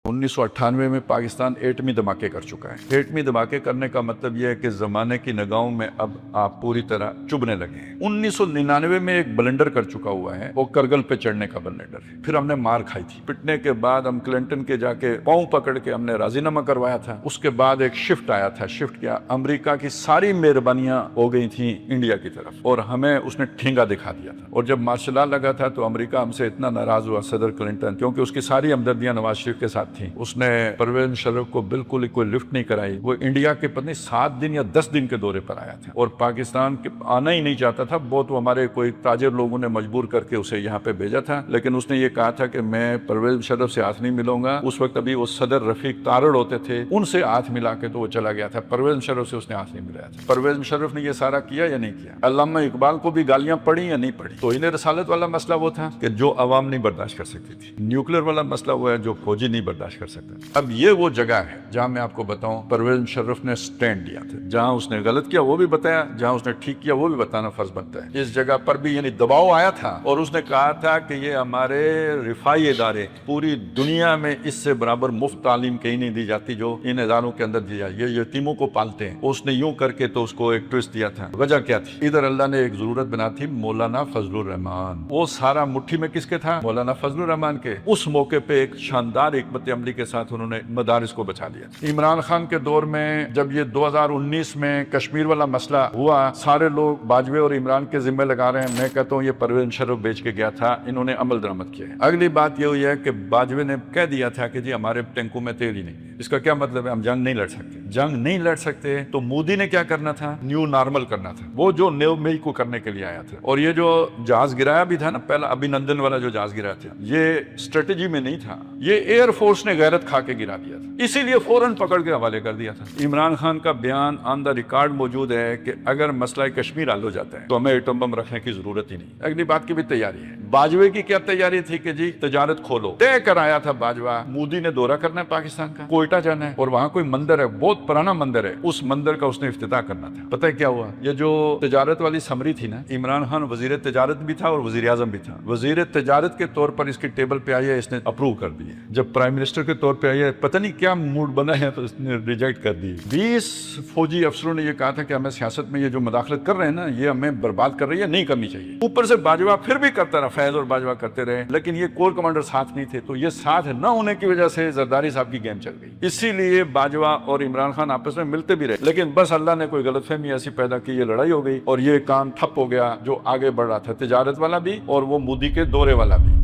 1998 में पाकिस्तान एटमी धमाके कर चुका है। एटमी धमाके करने का मतलब यह है कि जमाने की निगाहों में अब आप पूरी तरह चुभने लगे हैं। 1999 में एक ब्लंडर कर चुका हुआ है, वो करगिल पे चढ़ने का ब्लंडर है। फिर हमने मार खाई थी, पिटने के बाद हम क्लिंटन के जाके पांव पकड़ के हमने राजीनामा करवाया था। उसके बाद एक शिफ्ट आया था। शिफ्ट क्या, अमेरिका की सारी मेहरबानियां हो गई थी इंडिया की तरफ और हमें उसने ठेंगा दिखा दिया था। और जब मार्शल लॉ लगा था तो अमेरिका हमसे इतना नाराज हुआ, सदर क्लिंटन, क्योंकि उसकी सारी हमदर्दियां नवाज शरीफ के साथ थी। उसने परवेज मुशर्रफ को बिल्कुल कोई लिफ्ट नहीं कराई। वो इंडिया के पता नहीं 7 दिन या 10 दिन के दौरे पर आया था और पाकिस्तान के आना ही नहीं चाहता था। बहुत हमारे कोई ताजिर लोगों ने मजबूर करके उसे यहाँ पे भेजा था, लेकिन उसने ये कहा था कि मैं परवेज मुशर्रफ से हाथ नहीं मिलूंगा। उस वक्त अभी वो सदर रफीक तारड़ होते थे, उनसे हाथ मिला के तो वो चला गया था। परवेज मुशर्रफ से उसने हाथ नहीं मिलाया था। परवेज मुशर्रफ ने ये सारा किया या नहीं किया? अल्लामा इकबाल को भी गालियां पड़ी या नहीं पड़ी? तो इन्हें रसालत वाला मसला वो था कि जो अवाम नहीं बर्दाश्त कर सकती थी। न्यूक्लियर वाला मसला वो है जो फौजी नहीं बर्दाश्त कर सकता। अब ये वो जगह है जहां मैं आपको बताऊं परवेज मुशर्रफ ने स्टैंड लिया था। जहां उसने गलत किया वो भी बताया, जहां उसने ठीक किया वो भी बताना फर्ज बनता है। इस जगह पर भी यानी दबाव आया था और उसने कहा था कि ये हमारे रिफाई इदारे, पूरी दुनिया में इससे बराबर मुफ्त तालीम कहीं नहीं दी जाती जो इन इदारों के अंदर दी जाए। ये यतीमों को पालते हैं। उसने यूं करके तो उसको एक ट्विस्ट दिया था। वजह क्या थी? इधर अल्लाह ने एक जरूरत बना थी, मौलाना फजलुर रहमान। वो सारा मुट्ठी में किसके था? मौलाना फजलुर रहमान के। उस मौके पे एक शानदार हिकमत अमली के साथ उन्होंने मदारिस को बचा लिया। इमरान खान के दौर में जब ये 2019 में कश्मीर वाला मसला हुआ, सारे लोग बाजवे और इमरान के जिम्मे लगा रहे हैं। मैं कहता हूँ ये परवेज मुशर्रफ बेच के गया था, इन्होंने अमल दरामद किया है। अगली बात ये हुई है कि बाजवे ने कह दिया था कि जी हमारे टैंकों में तेल ही नहीं। इसका क्या मतलब है? हम जंग नहीं लड़ सकते। जंग नहीं लड़ सकते तो मोदी ने क्या करना था? न्यू नॉर्मल करना था, वो जो 9 मई को करने के लिए आया था। और ये जो जहाज गिराया भी था ना, पहला अभिनंदन वाला जो जहाज गिराया था, ये स्ट्रेटेजी में नहीं था, ये एयरफोर्स ने गैरत खा के गिरा दिया था, इसीलिए फौरन पकड़ के हवाले कर दिया था। इमरान खान का बयान ऑन द रिकॉर्ड मौजूद है कि अगर मसला कश्मीर हल हो जाता है तो हमें एटम बम रखने की जरूरत ही नहीं। अगली बात की भी तैयारी है। बाजवे की क्या तैयारी थी कि जी तजारत खोलो। तय कराया था बाजवा, मोदी ने दौरा करना है पाकिस्तान का, कोयटा जाना है और वहां कोई मंदिर है, बहुत पुराना मंदिर है, उस मंदिर का उसने इफ्तिताह करना था। पता है क्या हुआ? ये जो तजारत वाली समरी थी ना, इमरान खान वजीर तजारत भी था और वजीर आजम भी था। वजीर तजारत के तौर पर इसकी टेबल पे आई है, इसने अप्रूव कर दी है। जब प्राइम मिनिस्टर के तौर पे आई है, पता नहीं क्या मूड बना है, तो इसने रिजेक्ट कर दी। 20 फौजी अफसरों ने यह कहा था कि हमें सियासत में ये जो मदाखलत कर रहे हैं ना, ये हमें बर्बाद कर रही है, नहीं करनी चाहिए। ऊपर से बाजवा फिर भी करता रहा, फैज और बाजवा करते रहे, लेकिन ये कोर कमांडर साथ नहीं थे। तो ये साथ न होने की वजह से जरदारी साहब की गेम चल गई। इसीलिए बाजवा और इमरान खान आपस में मिलते भी रहे, लेकिन बस अल्लाह ने कोई गलतफहमी ऐसी पैदा की, ये लड़ाई हो गई और ये काम ठप हो गया जो आगे बढ़ रहा था, तिजारत वाला भी और वो मोदी के दौरे वाला भी।